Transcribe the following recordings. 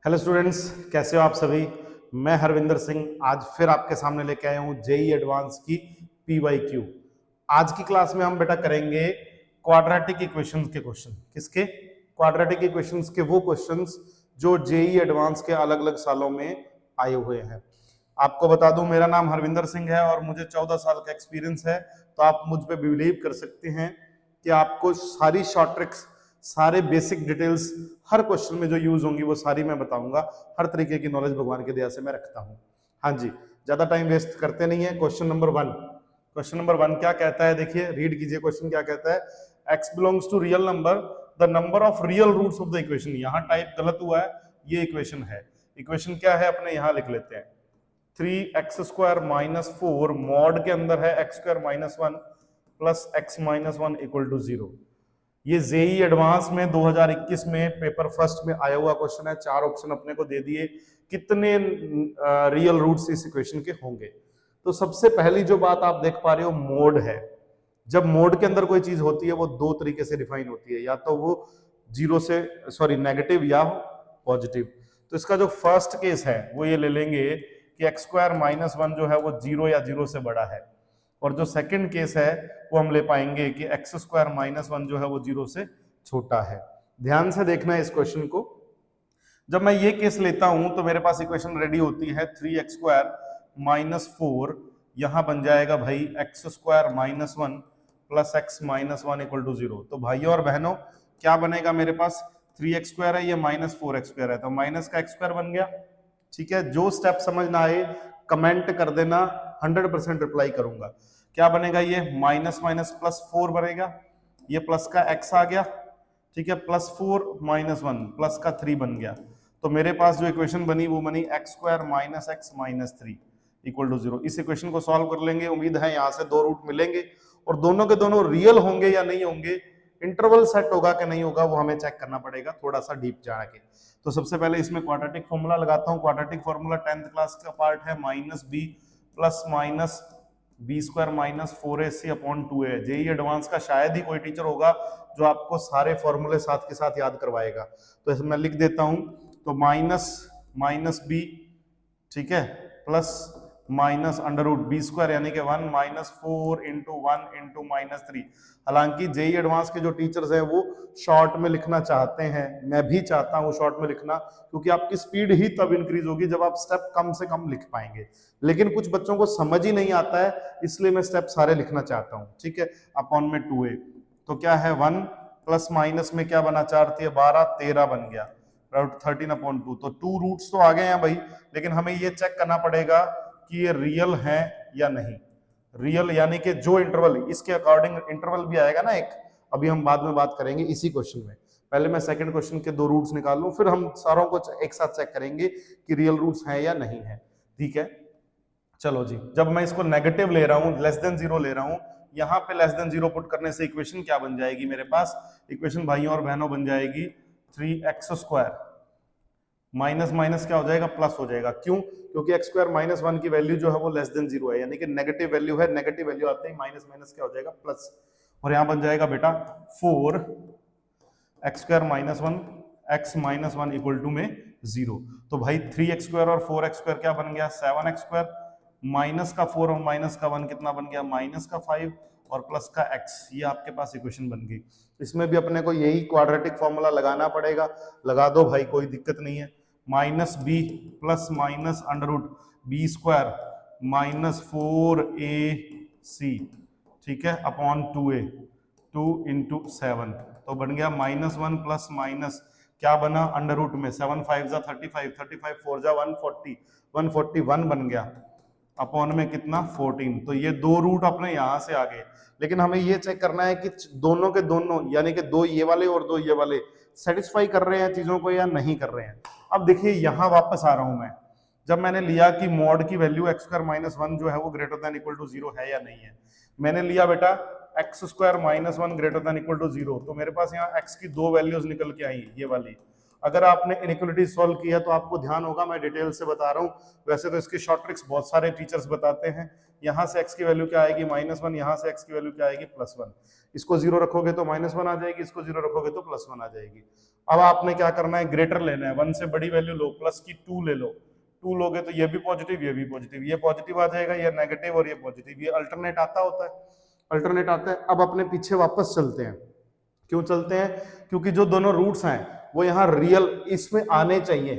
Hello students, कैसे हो आप सभी। मैं हरविंदर सिंह आज फिर आपके सामने लेके आया हूँ जेई एडवांस की पीवाईक्यू। आज की क्लास में हम बेटा करेंगे क्वाड्रेटिक इक्वेशंस के क्वेश्चन। किसके? क्वाड्रेटिक इक्वेशंस के वो क्वेश्चंस जो जेई एडवांस के अलग अलग सालों में आए हुए हैं। आपको बता दूं, मेरा नाम हरविंदर सिंह है और मुझे 14 साल का एक्सपीरियंस है। तो आप मुझ पे बिलीव कर सकते हैं कि आपको सारी शॉर्ट ट्रिक्स, सारे बेसिक डिटेल्स हर क्वेश्चन में जो यूज होंगी वो सारी मैं बताऊंगा। हर तरीके की नॉलेज भगवान की दया से मैं रखता हूं। हाँ जी, ज्यादा टाइम वेस्ट करते नहीं है। क्वेश्चन नंबर 1 क्या कहता है, देखिए रीड कीजिए। क्वेश्चन क्या कहता है, x belongs to real number, the number of real roots of the equation. यहाँ टाइप गलत हुआ है, ये इक्वेशन है। इक्वेशन क्या है अपने यहाँ लिख लेते हैं। 3x² - 4 मॉड के अंदर है x² - 1 plus x-1 equal to 0। ये जेई एडवांस में 2021 में पेपर फर्स्ट में आया हुआ क्वेश्चन है। 4 ऑप्शन अपने को दे दिए, कितने रियल रूट्स इस इक्वेशन के होंगे। तो सबसे पहली जो बात आप देख पा रहे हो, मोड है। जब मोड के अंदर कोई चीज होती है वो दो तरीके से डिफाइन होती है, या तो वो जीरो से नेगेटिव या पॉजिटिव। तो इसका जो फर्स्ट केस है वो ये ले लेंगे कि x² - 1 जो है वो 0 या 0 से बड़ा है। और जो सेकंड केस है वो हम ले पाएंगे कि x² - 1 जो है वो 0 से छोटा है। ध्यान से देखना है इस क्वेश्चन को। जब मैं ये केस लेता हूं तो मेरे पास इक्वेशन रेडी होती है 3x² - 4, यहां बन जाएगा भाई x² - 1 plus x-1 equal to 0। तो भाइयों और बहनों क्या बनेगा मेरे पास, 3x² है, ये -4x² है, तो माइनस का x² बन गया। ठीक है, जो स्टेप समझ ना आए कमेंट कर देना, 100% रिप्लाई करूंगा। क्या बनेगा, ये माइनस माइनस प्लस 4 बनेगा, ये प्लस का x आ गया। ठीक है, +4 - 1 प्लस का 3 बन गया। तो मेरे पास जो इक्वेशन बनी वो बनी x² - x - 3 इक्वल टू 0। इस इक्वेशन को सॉल्व कर लेंगे, उम्मीद है यहाँ से दो रूट मिलेंगे और दोनों के दोनों रियल होंगे या नहीं होंगे, इंटरवल सेट होगा कि नहीं होगा वो हमें चेक करना पड़ेगा थोड़ा सा डीप जाके। तो सबसे पहले इसमें क्वाड्रेटिक फॉर्मूला लगाता हूँ। क्वाड्रेटिक फॉर्मूला 10th क्लास का पार्ट है, -b plus minus b² - 4ac/2a। JEE advance का शायद ही कोई टीचर होगा जो आपको सारे फॉर्मूले साथ के साथ याद करवाएगा। तो इसमें मैं लिख देता हूं, तो माइनस बी, ठीक है, प्लस माइनस √b² यानी कि 1 - 4 × 1 × -3। हालांकि जेई एडवांस के जो टीचर्स हैं वो शॉर्ट में लिखना चाहते हैं, मैं भी चाहता हूं शॉर्ट में लिखना, क्योंकि आपकी स्पीड ही तब इंक्रीज होगी जब आप स्टेप कम से कम लिख पाएंगे। लेकिन कुछ बच्चों को समझ ही नहीं आता है, इसलिए मैं स्टेप सारे लिखना चाहता हूं। ठीक है, अपॉन में 2a, तो क्या है 1 प्लस माइनस में क्या बना, 4 × 12 13 बन गया, 13/2। तो 2 रूट्स तो आ गए हैं भाई, लेकिन हमें ये चेक करना पड़ेगा कि ये रियल है या नहीं। रियल यानी कि जो इंटरवल, इसके अकॉर्डिंग इंटरवल भी आएगा ना एक, अभी हम बाद में बात करेंगे इसी क्वेश्चन में। पहले मैं सेकंड क्वेश्चन के दो रूट्स निकाल लूं, फिर हम सारों को एक साथ चेक करेंगे कि रियल रूट्स हैं या नहीं है। ठीक है, चलो जी। जब मैं इसको नेगेटिव ले रहा हूं, <0 ले रहा हूं, यहां पे <0 पुट करने से इक्वेशन क्या बन जाएगी मेरे पास, इक्वेशन भाइयों और बहनों बन जाएगी 3x², माइनस माइनस क्या हो जाएगा, प्लस हो जाएगा। क्यों? क्योंकि x² - 1 की वैल्यू जो है वो <0 है, यानी कि नेगेटिव वैल्यू है। नेगेटिव वैल्यू आते ही माइनस माइनस क्या हो जाएगा, प्लस। और यहां बन जाएगा बेटा 4 x² - 1 x-1 इक्वल टू में 0। तो भाई 3x² और 4x² क्या बन गया, 7x², माइनस का 4 और माइनस का 1 कितना बन गया, माइनस का 5 और प्लस का x। ये आपके पास इक्वेशन बन गई। इसमें भी अपने को यही क्वाड्रेटिक फॉर्मूला लगाना पड़ेगा, लगा दो भाई, कोई दिक्कत नहीं है। -b plus minus √b² - 4ac, ठीक है, अपॉन 2a, 2 × 7। तो बन गया -1 प्लस माइनस क्या बना, अंडर रूट में 7 5 जा 35, 35 4 जा 140, 141 बन गया, अपॉन में कितना 14। तो ये दो रूट अपने यहां से आ गए, लेकिन हमें ये चेक करना है कि दोनों के दोनों, यानी कि दो ये वाले और दो ये वाले सेटिस्फाई कर रहे हैं चीजों को या नहीं कर रहे हैं। अब देखिए यहां वापस आ रहा हूं मैं, जब मैंने लिया कि मॉड की वैल्यू x² - 1 जो है वो ग्रेटर देन इक्वल टू 0 है या नहीं है। मैंने लिया बेटा x² - 1 greater than equal to 0, तो मेरे पास यहाँ x की दो वैल्यूज निकल के आई, ये वाली, अगर आपने इनइक्वालिटी सॉल्व किया तो आपको ध्यान होगा, मैं डिटेल से बता रहा हूँ। वैसे तो इसकी शॉर्ट ट्रिक्स बहुत सारे टीचर्स बताते हैं। यहाँ से x की वैल्यू क्या आएगी -1, यहाँ से x की वैल्यू क्या आएगी +1। इसको 0 रखोगे तो -1 आ जाएगी, इसको 0 रखोगे तो +1 आ जाएगी। अब आपने क्या करना है, ग्रेटर लेना है, 1 से बड़ी वैल्यू लो, प्लस की 2 ले लो। 2 लोगे तो ये भी पॉजिटिव, ये भी पॉजिटिव, ये पॉजिटिव आ जाएगा, ये नेगेटिव और ये पॉजिटिव, ये अल्टरनेट आता होता है, अल्टरनेट आता है। अब अपने पीछे वापस चलते हैं। क्यों चलते हैं? क्योंकि जो दोनों रूट्स हैं वो यहाँ रियल इसमें आने चाहिए,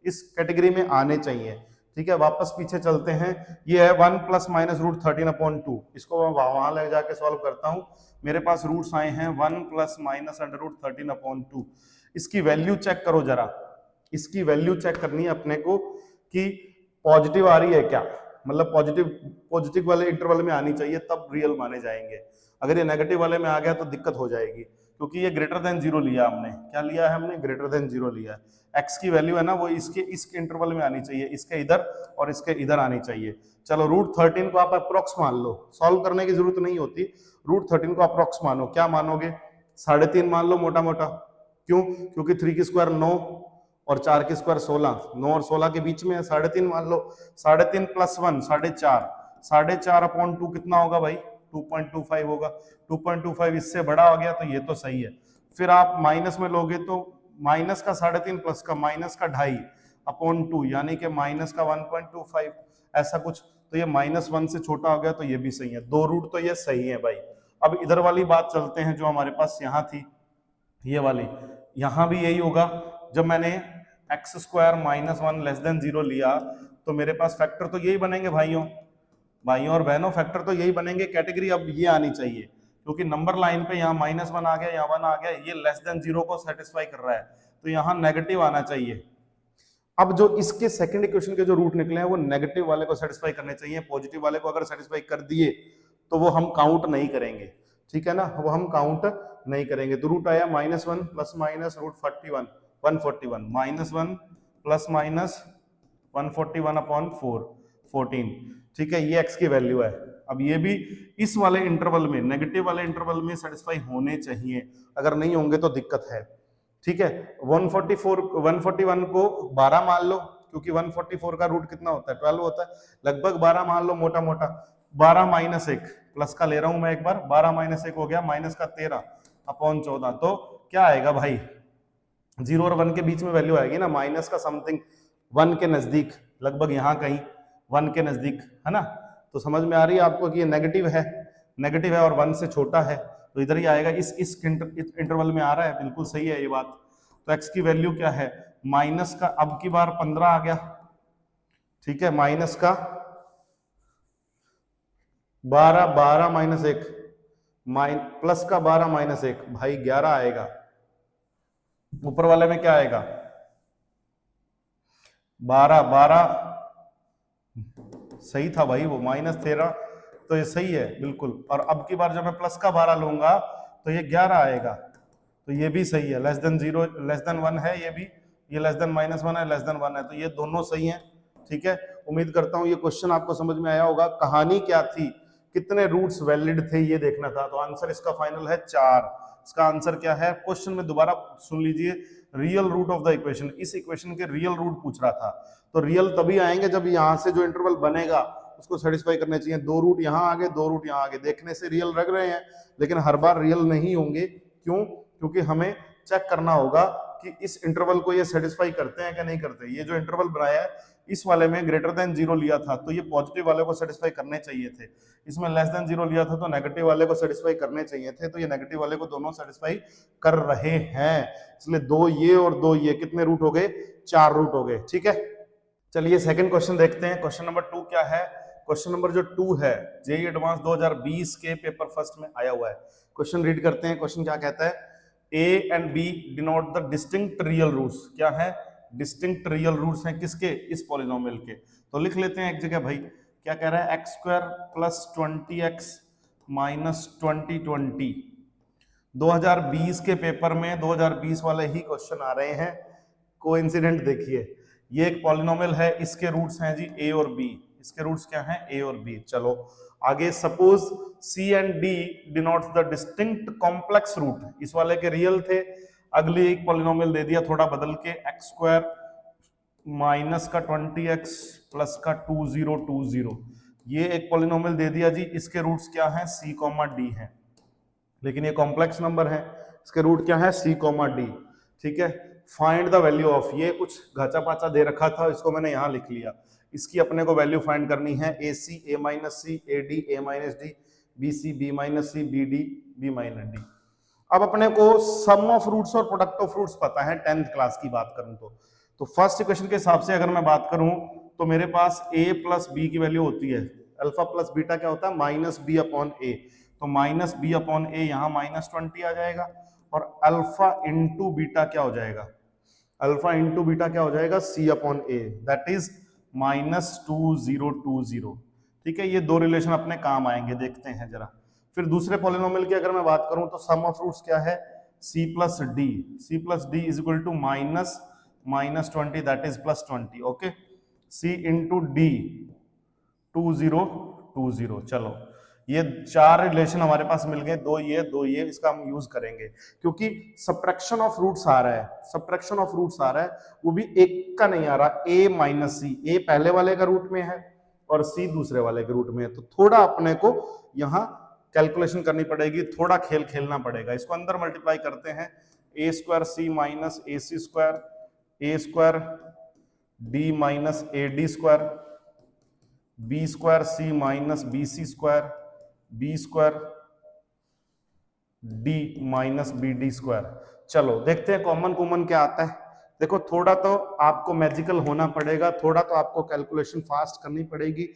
इस कैटेगरी में आने चाहिए। ठीक है, वापस पीछे चलते हैं। ये है 1 ± √13/2। इसको मैं वहां ले जाके सॉल्व करता हूं। मेरे पास रूट्स आए हैं 1 ± √13/2। इसकी वैल्यू चेक करो जरा, इसकी वैल्यू चेक करनी है अपने को कि पॉजिटिव आ रही है क्या, मतलब पॉजिटिव वाले इंटरवल में आनी चाहिए, तब रियल माने जाएंगे। अगर ये नेगेटिव वाले में आ गया तो दिक्कत हो जाएगी, क्योंकि ये ग्रेटर देन 0 लिया हमने। क्या लिया है हमने? ग्रेटर देन 0 लिया है। x की वैल्यू है ना वो इसके इंटरवल में आनी चाहिए, इसके इधर और इसके इधर आनी चाहिए। चलो √13 को आप अप्रोक्स मान लो, सॉल्व करने की जरूरत नहीं होती। √13 को अप्रोक्स मानो। क्या मानोगे? 3.5 मान लो मोटा मोटा। क्यों? क्योंकि 3 की स्क्वायर 9 और 4 की स्क्वायर 16, 9 और 16 के बीच में है, 3.5 मान लो। 3.5 + 1 4.5, 4.5/2 कितना होगा भाई? 2.25 होगा। 2.25 इससे बड़ा आ गया तो ये तो सही है। फिर आप माइनस में लोगे तो माइनस का 3.5 प्लस का माइनस का 2.5/2 यानी कि माइनस का 1.25 ऐसा कुछ। तो ये -1 से छोटा हो गया तो ये भी सही है। दो रूट तो ये सही है भाई। अब इधर वाली बात चलते हैं जो हमारे पास यहाँ थी, ये वाली। यहाँ भी यही होगा। जब मैंने x² - 1 < 0 लिया तो मेरे पास फैक्टर तो यही बनेंगे भाइयों और बहनों, फैक्टर तो यही बनेंगे। कैटेगरी अब ये आनी चाहिए, क्योंकि नंबर लाइन पे यहाँ -1 आ गया, यहाँ 1 आ गया, ये <0 को सेटिस्फाई कर रहा है, तो यहाँ नेगेटिव आना चाहिए। अब जो इसके सेकंड इक्वेशन के जो रूट निकले हैं वो नेगेटिव वाले को सेटिस्फाई करने चाहिए। पॉजिटिव वाले को अगर सेटिस्फाई कर दिए तो वो हम काउंट नहीं करेंगे, ठीक है ना, वो हम काउंट नहीं करेंगे। तो रूट आया -1 ± √41 141 -1 ± 141/4 14। ठीक है, ये x की वैल्यू है। अब ये भी इस वाले इंटरवल में, नेगेटिव वाले इंटरवल में सेटिस्फाई होने चाहिए, अगर नहीं होंगे तो दिक्कत है। ठीक है, 141 को 12 मान लो, क्योंकि 144 का रूट कितना होता है? 12 होता है, लगभग 12 मान लो मोटा मोटा। 12 - 1 प्लस का ले रहा हूं मैं एक बार, 12 - 1 हो गया -13/14। तो क्या आएगा भाई? 0 और 1 के बीच में वैल्यू आएगी ना, माइनस का समथिंग 1 के नजदीक, लगभग यहाँ कहीं 1 के नजदीक, है ना। तो समझ में आ रही है आपको कि ये नेगेटिव है और 1 से छोटा है, तो इधर ही आएगा। इस इंटरवल में आ रहा है, बिल्कुल सही है ये बात। तो x की वैल्यू क्या है? माइनस का अब की बार 15 आ गया, ठीक है, माइनस का 12 -1 प्लस का 12 - 1 भाई 11 आएगा। ऊपर वाले में क्या आएगा? 12 सही था भाई, वो -13, तो ये सही है बिल्कुल। और अब की बार जब मैं प्लस का 12 लूंगा तो ये 11 आएगा, तो ये भी सही है। <0 <1 है ये भी, ये <-1 है, <1 है, तो ये दोनों सही हैं। ठीक है, उम्मीद करता हूं ये क्वेश्चन आपको समझ में आया होगा। कहानी क्या थी, कितने रूट्स वैलिड थे ये देखना था। तो आंसर इसका फाइनल है 4। इसका आंसर क्या है? क्वेश्चन में दोबारा सुन लीजिए, real root of the equation, इस इक्वेशन के रियल रूट पूछ रहा था। तो रियल तभी आएंगे जब यहाँ से जो इंटरवल बनेगा उसको सेटिस्फाई करने चाहिए। 2 रूट यहाँ आ गए, 2 रूट यहाँ आ गए, देखने से रियल लग रहे हैं लेकिन हर बार रियल नहीं होंगे। क्यों? क्योंकि हमें चेक करना होगा कि इस इंटरवल को ये सेटिस्फाई करते हैं कि नहीं करते। ये जो इंटरवल बनाया है इस वाले में ग्रेटर देन 0 लिया था तो ये पॉजिटिव वाले को सेटिस्फाई करने चाहिए थे। इसमें लेस देन 0 लिया था तो नेगेटिव वाले को सेटिस्फाई करने चाहिए थे, तो ये नेगेटिव वाले को दोनों सेटिस्फाई कर रहे हैं। इसलिए 2 ये और 2 ये, कितने रूट हो गए? 4 रूट हो गए। ठीक है, चलिए सेकंड क्वेश्चन देखते हैं। क्वेश्चन नंबर 2 क्या है? क्वेश्चन नंबर जो 2 है जेईई एडवांस 2020 के पेपर फर्स्ट में आया हुआ है। क्वेश्चन रीड करते हैं। क्वेश्चन क्या कहता है? A and b denote the distinct real roots. क्या है? डिस्टिंक्ट रियल रूट्स हैं किसके? इस पॉलिनोमियल के। तो लिख लेते हैं एक जगह भाई। क्या कह रहा है? x² + 20x - 2020। 2020 के पेपर में 2020 वाले ही क्वेश्चन आ रहे हैं। कोइंसिडेंट देखिए, ये एक पॉलिनोमियल है, इसके रूट्स हैं जी a और b। इसके रूट्स क्या हैं? a और b। चलो आगे, suppose c and d denotes the distinct complex root. इस वाले के रियल थे, अगली एक पॉलिनोमियल दे दिया थोड़ा बदल के एक्स स्क्वायर माइनस का 20x प्लस का 2020, ये एक पॉलिनोमियल दे दिया जी। इसके रूट्स क्या हैं, c कॉमा डी है, लेकिन ये कॉम्प्लेक्स नंबर है, इसके रूट क्या है, c कॉमा डी। ठीक है, फाइंड द वैल्यू ऑफ, ये कुछ घाचा पाचा दे रखा था, इसको मैंने यहां लिख लिया। इसकी अपने को वैल्यू फाइंड करनी है, A C A minus C, A D A minus D, B C B minus C, B D B minus D. अब अपने को सम ऑफ रूट्स और प्रोडक्ट ऑफ रूट्स पता है 10th क्लास की बात करूं तो फर्स्ट इक्वेशन के हिसाब से अगर मैं बात करूं तो मेरे पास a प्लस बी की वैल्यू होती है, अल्फा प्लस बीटा क्या होता है, माइनस बी अपॉन ए। तो माइनस बी अपॉन ए यहाँ -20 आ जाएगा, और अल्फा इंटू बीटा क्या हो जाएगा, अल्फा इंटू बीटा क्या हो जाएगा, c upon A, that is -2020। ठीक है, ये दो रिलेशन अपने काम आएंगे, देखते हैं जरा। फिर दूसरे पॉलिनोमियल की अगर मैं बात करूं तो सम ऑफ रूट्स क्या है, c plus d, c plus d is equal to -20 that is +20। Okay, c into d 2020। चलो, ये चार रिलेशन हमारे पास मिल गए, दो ये, इसका हम यूज करेंगे क्योंकि सब्ट्रैक्शन ऑफ रूट्स आ रहा है, सब्ट्रैक्शन ऑफ रूट्स आ रहा है, वो भी एक का नहीं आ रहा, a माइनस सी, a पहले वाले का रूट में है और c दूसरे वाले के रूट में है। तो थोड़ा अपने को यहाँ कैलकुलेशन करनी पड़ेगी, थोड़ा खेल खेलना पड़ेगा। इसको अंदर मल्टीप्लाई करते हैं, A square C minus A C square, A square D minus A D square, B square C minus B C square, B square D minus B D square. चलो देखते हैं कॉमन क्या आता है। देखो, थोड़ा तो आपको मैजिकल होना पड़ेगा, थोड़ा तो आपको कैलकुलेशन फास्ट करनी पड़ेगी,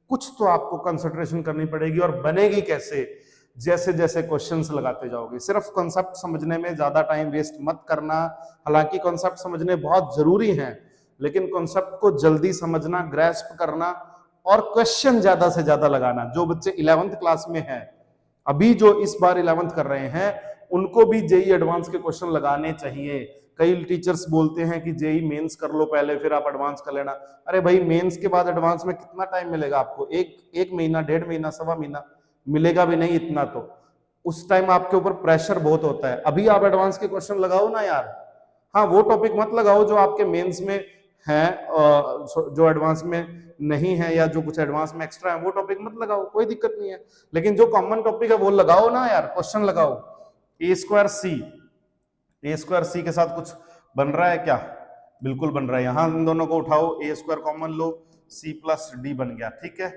कुछ तो आपको कंसंट्रेशन करनी पड़ेगी। और बनेगी कैसे, जैसे जैसे क्वेश्चंस लगाते जाओगे। सिर्फ कॉन्सेप्ट समझने में ज्यादा टाइम वेस्ट मत करना, हालांकि कॉन्सेप्ट समझने बहुत जरूरी है, लेकिन कॉन्सेप्ट को जल्दी समझना, ग्रैस्प करना और क्वेश्चन ज्यादा से ज्यादा लगाना। जो बच्चे 11th क्लास में हैं, अभी जो इस बार 11th कर रहे हैं, उनको भी जेई एडवांस के क्वेश्चन लगाने चाहिए। कई टीचर्स बोलते हैं कि जेई मेंस कर लो पहले, फिर आप एडवांस कर लेना। अरे भाई, मेंस के बाद एडवांस में कितना टाइम मिलेगा आपको, एक महीना, 1.5 महीना, सवा महीना मिलेगा भी नहीं इतना। तो उस टाइम आपके ऊपर प्रेशर बहुत होता है। अभी आप एडवांस के क्वेश्चन लगाओ ना यार। हाँ, वो टॉपिक मत लगाओ जो आपके मेंस में है, जो एडवांस में नहीं है, या जो कुछ एडवांस में एक्स्ट्रा है, वो टॉपिक मत लगाओ, कोई दिक्कत नहीं है। लेकिन जो कॉमन टॉपिक है वो लगाओ ना यार, क्वेश्चन लगाओ। ए स्क्वायर सी के साथ कुछ बन रहा है क्या, बिल्कुल बन रहा है। यहां इन दोनों को उठाओ, ए स्क्वायर कॉमन लो, सी प्लस डी बन गया। ठीक है,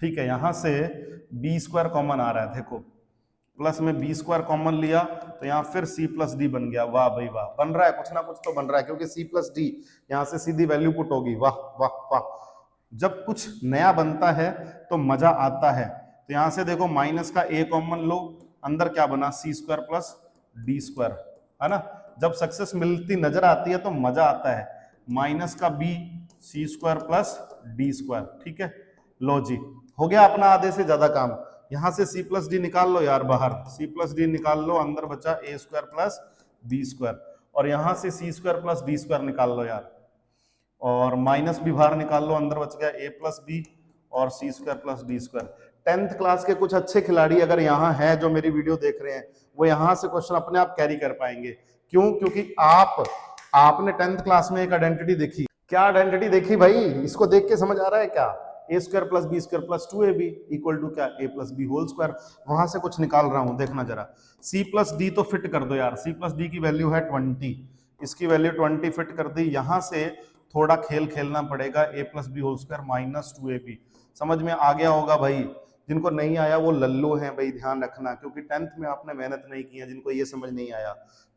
ठीक है, यहां से बी स्क्वायर कॉमन आ रहा है, देखो प्लस में बी स्क्वायर कॉमन लिया तो यहाँ फिर सी प्लस डी बन गया। वाह भाई वाह, बन रहा है, कुछ ना कुछ तो बन रहा है, क्योंकि सी प्लस डी यहाँ से सीधी वैल्यू पुट होगी। वाह वाह वाह, जब कुछ नया बनता है तो मजा आता है। तो यहाँ से देखो, माइनस का ए कॉमन लो, अंदर क्या बना, सी स्क्वायर प्लस डी स्क्वायर, है ना। जब सक्सेस मिलती नजर आती है तो मजा आता है। माइनस का B, C square plus D square. ठीक है, लो जी, हो गया अपना आधे से ज्यादा काम। यहां से c प्लस डी निकाल लो यार बाहर, c प्लस डी निकाल लो, अंदर बचा ए स्क्वायर प्लस बी स्क्वायर, और यहां से सी स्क्वायर प्लस डी स्क्वायर निकाल लो यार, और माइनस भी बाहर निकाल लो, अंदर बच गया ए प्लस बी और C square plus D square. 10th class के कुछ अच्छे खिलाड़ी अगर यहाँ हैं जो मेरी वीडियो देख रहे हैं, वो यहाँ से क्वेश्चन अपने आप कैरी कर पाएंगे। क्यों? क्योंकि आपने 10th क्लास में एक आइडेंटिटी देखी। क्या आइडेंटिटी देखी भाई? इसको देख के समझ आ रहा है क्या? A square plus B square plus 2ab equal to क्या, A plus B whole square. वहां से कुछ निकाल रहा हूं, देखना जरा। सी प्लस डी तो फिट कर दो यार, सी प्लस डी की वैल्यू है 20, इसकी वैल्यू 20 फिट कर दी। यहां से थोड़ा खेल खेलना पड़ेगा, A plus B whole square minus 2ab। समझ में आ गया होगा भाई? जिनको नहीं आया वो लल्लू हैं भाई, ध्यान रखना, क्योंकि 10th में आपने मेहनत नहीं की है, जिनको ये समझ नहीं आया।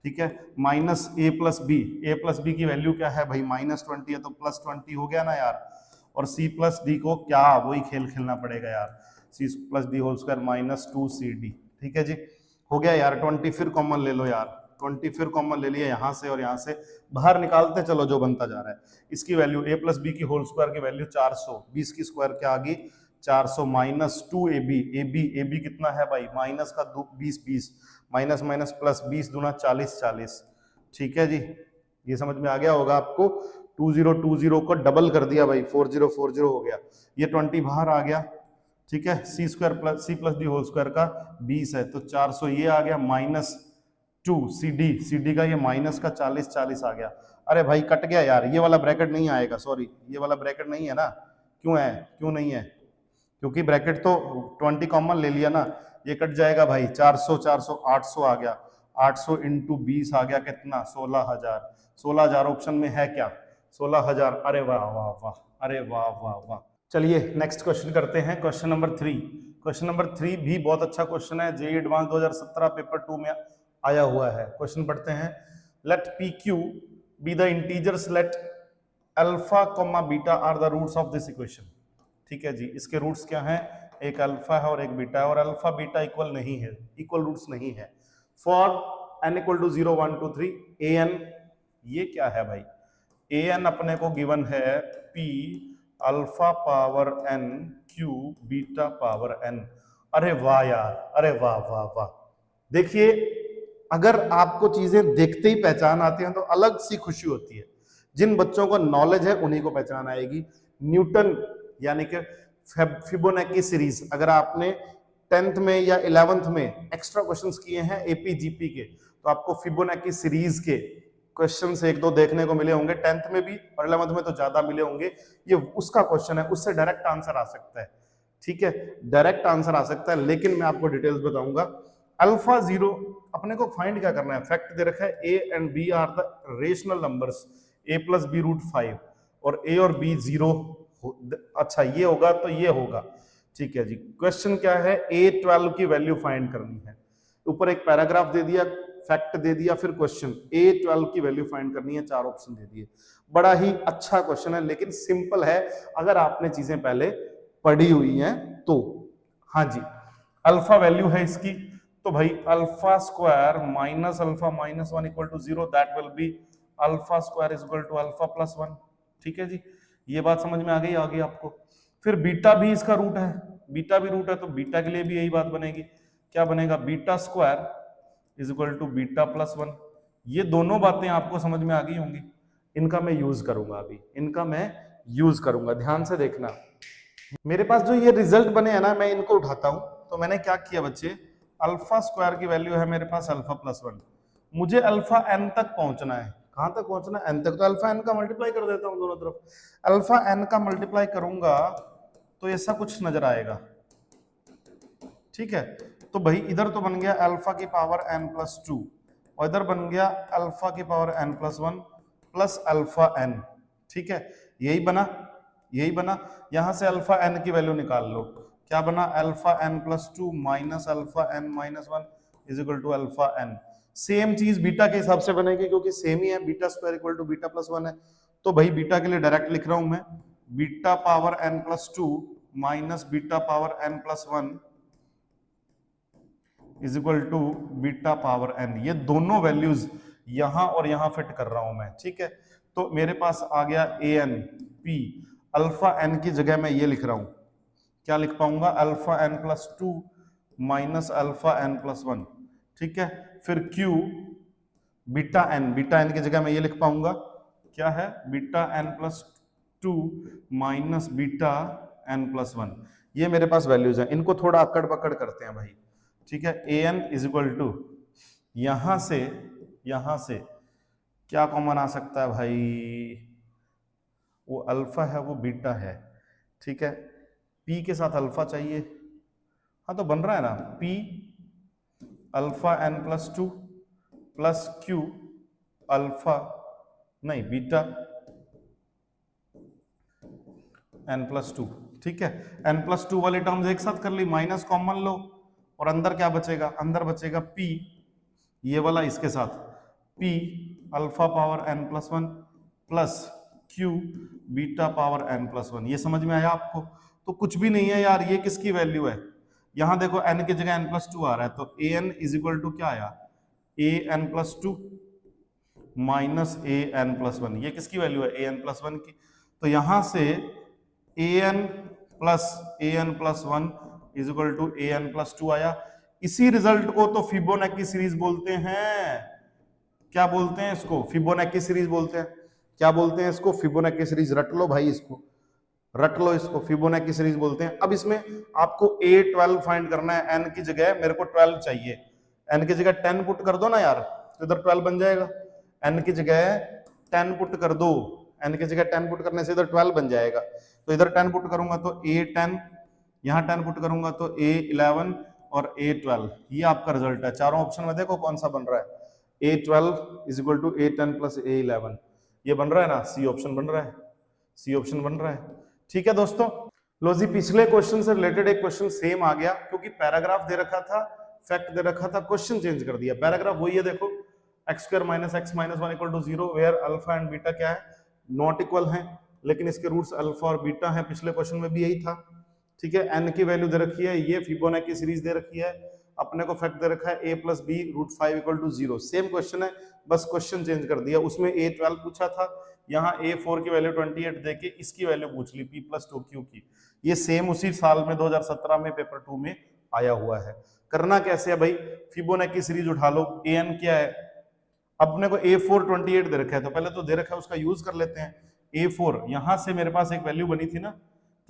ठीक है, माइनस ए प्लस बी की वैल्यू क्या है भाई, -20 है तो प्लस 20 हो गया ना यार। और c प्लस डी को क्या, वही खेल खेलना पड़ेगा यार, c plus d whole square minus 2cd। ठीक है जी, हो गया यार। 20 फिर कॉमन ले लो यार, 20 फिर कॉमन ले लिया यहाँ से, और यहाँ से बाहर निकालते चलो जो बनता जा रहा है। इसकी वैल्यू a प्लस बी की होल स्क्वायर की वैल्यू 400, 20 की स्क्वायर क्या आ गई 400, माइनस 2ab कितना है भाई, माइनस का 20 माइनस माइनस प्लस 20 दूना 40। ठीक है जी, ये समझ में आ गया होगा आपको। 2020 को डबल कर दिया भाई, 4040 हो गया, ये 20 बाहर आ गया। ठीक है, c plus d whole square का 20 है तो 400 ये आ गया, माइनस सी डी का ये माइनस का 40 40 आ गया। अरे भाई कट गया यार, ये वाला ब्रैकेट नहीं आएगा, सॉरी ये वाला ब्रैकेट नहीं है ना। क्यों है, क्यों नहीं है? क्योंकि ब्रैकेट तो 20 कॉमन ले लिया ना, ये कट जाएगा भाई। 400 400 800 आ गया, 800 इंटू 20 आ गया कितना, 16,000। 16,000 ऑप्शन में है क्या, 16,000। अरे वाह वाह वाह, अरे वाह वाह वाह। चलिए नेक्स्ट क्वेश्चन करते हैं, क्वेश्चन नंबर 3। क्वेश्चन नंबर 3 भी बहुत अच्छा क्वेश्चन है, जेईई एडवांस 2017 पेपर 2 में आया हुआ है। क्वेश्चन पढ़ते हैं। Let p q be the integers, let alpha comma beta are the roots of this equation. ठीक है जी, इसके रूट्स क्या हैं, एक अल्फा है और एक बीटा है, और अल्फा बीटा इक्वल नहीं है, इक्वल रूट्स नहीं है। For n equal to 0 1 2 3 a n, ये क्या है भाई, ए एन अपने को गिवन है p alpha power n Q beta power n। अरे वाह यार, अरे वाह वाह वाह। देखिए अगर आपको चीजें देखते ही पहचान आती हैं तो अलग सी खुशी होती है। जिन बच्चों को नॉलेज है उन्हीं को पहचान आएगी। न्यूटन यानी कि फिबोनाची सीरीज, अगर आपने 10th में या 11th में एक्स्ट्रा क्वेश्चंस किए हैं एपीजीपी के, तो आपको फिबोनाची सीरीज के क्वेश्चंस एक दो देखने को मिले होंगे 10th में भी, और 11th में तो ज्यादा मिले होंगे। ये उसका क्वेश्चन है, उससे डायरेक्ट आंसर आ सकता है। ठीक है, डायरेक्ट आंसर आ सकता है, लेकिन मैं आपको डिटेल्स बताऊंगा। अल्फा 0 अपने को फाइंड क्या करना है, फैक्ट दे रखा है a and b are the rational numbers, a plus b root 5, और a और b 0। अच्छा ये होगा तो ये होगा। ठीक है जी, क्वेश्चन क्या है, a12 की वैल्यू फाइंड करनी है। ऊपर एक पैराग्राफ दे दिया, फैक्ट दे दिया, फिर क्वेश्चन a12 की वैल्यू फाइंड करनी है, 4 ऑप्शन दे दिए। बड़ा ही अच्छा क्वेश्चन है, लेकिन सिंपल है अगर आपने चीजें पहले पढ़ी हुई हैं तो। हाँ जी, अल्फा वैल्यू है इसकी, तो भाई alpha square minus alpha minus 1 equal to 0, that will be alpha square is equal to alpha plus 1। ठीक है जी, ये बात समझ में आ गई आगे आपको। फिर बीटा भी इसका रूट है, बीटा भी रूट है, तो बीटा के लिए भी यही बात बनेगी। क्या बनेगा, beta square is equal to beta plus 1। ये दोनों बातें आपको समझ में आ गई होंगी, इनका मैं यूज करूंगा अभी, इनका मैं यूज करूंगा, ध्यान से देखना। मेरे पास जो ये रिजल्ट बने हैं ना, मैं इनको उठाता हूं। तो मैंने क्या किया बच्चे, अल्फा स्क्वायर की वैल्यू है मेरे पास अल्फा प्लस 1, मुझे अल्फा एन तक पहुंचना है। कहां तक पहुंचना है, एन तक, तो अल्फा एन का मल्टीप्लाई कर देता हूं दोनों तरफ। अल्फा एन का मल्टीप्लाई करूंगा तो ऐसा कुछ नजर आएगा। ठीक है, तो भाई इधर तो बन गया अल्फा की पावर एन प्लस 2, और इधर बन गया अल्फा की power n plus 1 plus alpha n. ठीक है, यही बना, यही बना। यहां से अल्फा एन की वैल्यू निकाल लो, क्या बना, alpha n plus 2 minus alpha n minus 1 is equal to alpha n. Same चीज बीटा के हिसाब से बनेगी, क्योंकि सेम ही है, beta square equal to beta plus 1 है। तो भाई बीटा के लिए डायरेक्ट लिख रहा हूं मैं, beta power n plus 2 minus beta power n plus 1 is equal to beta power n. ये दोनों वैल्यूज यहां और यहां फिट कर रहा हूं मैं। ठीक है, तो मेरे पास आ गया A N P, alpha N की जगह मैं ये लिख रहा हूं, क्या लिख पाऊंगा, alpha n plus 2 minus alpha n plus 1। ठीक है, फिर q beta n, beta n की जगह मैं ये लिख पाऊंगा, क्या है, beta n plus 2 minus beta n plus 1। ये मेरे पास वैल्यूज हैं, इनको थोड़ा अकड़ पकड़ करते हैं भाई। ठीक है, A N is equal to, यहां से क्या कॉमन आ सकता है भाई, वो अल्फा है वो बीटा है। ठीक है, पी के साथ अल्फा चाहिए, हाँ तो बन रहा है ना, p alpha n plus 2 plus q alpha, नहीं बीटा एन प्लस 2। ठीक है, एन प्लस 2 वाली टर्म्स एक साथ कर ली, माइनस कॉमन लो, और अंदर क्या बचेगा, अंदर बचेगा p, ये वाला इसके साथ, p alpha power n plus 1 plus q beta power n plus 1। ये समझ में आया आपको? तो कुछ भी नहीं है यार, ये किसकी वैल्यू है, यहां देखो n की जगह n प्लस 2 आ रहा है, तो A N is equal to क्या आया, ए एन प्लस 2 माइनस ए एन प्लस 1। ये किसकी वैल्यू है, ए एन प्लस 1 की। तो यहां से A N plus 1 is equal to A N plus 2 आया। इसी रिजल्ट को तो फिबोनाची सीरीज बोलते हैं। क्या बोलते हैं इसको, फिबोनाची सीरीज बोलते हैं। क्या बोलते हैं इसको, फिबोनाची सीरीज। रट लो भाई इसको, रट लो इसको, फिबोनाची सीरीज बोलते हैं। अब इसमें आपको A12 फाइंड करना है, n की जगह मेरे को 12 चाहिए। n की जगह 10 पुट कर दो ना यार, तो इधर 12 बन जाएगा। n की जगह 10 पुट कर दो, n की जगह 10 पुट करने से इधर 12 बन जाएगा। तो इधर 10 पुट करूंगा तो a10, यहाँ 10 पुट करूंगा तो a11 और a12। ये आपका रिजल्ट है। चारों ऑप्शन में देखो कौन सा बन रहा है, a12 is equal to a10 plus a11। ये बन रहा है ना, सी ऑप्शन बन रहा है, सी ऑप्शन बन रहा है। ठीक है दोस्तों, लो जी पिछले क्वेश्चन से रिलेटेड एक क्वेश्चन सेम आ गया, क्योंकि पैराग्राफ दे रखा था, फैक्ट दे रखा था, क्वेश्चन चेंज कर दिया। पैराग्राफ वही है, देखो x square minus x minus one equal to zero, where alpha and beta क्या है, नॉट इक्वल है, लेकिन इसके रूट्स अल्फा और बीटा है। पिछले क्वेश्चन में भी यही था। ठीक है, एन की वैल्यू दे रखी है, ये फिबोनाची सीरीज दे रखी है, अपने को फैक्ट दे रखा है a plus b root 5 equal to zero. Same question है, बस क्वेश्चन चेंज कर दिया। उसमें a12 पूछा था, यहाँ a4 की वैल्यू 28 देके इसकी वैल्यू पूछ ली p प्लस 2q की। ये सेम उसी साल में 2017 में पेपर 2 में आया हुआ है। करना कैसे है भाई, फिबोनाची सीरीज उठा लो, an क्या है, अपने को a4 28 दे रखा है, तो पहले तो दे रखा है उसका यूज कर लेते हैं। a4 यहां से मेरे पास एक वैल्यू बनी थी ना,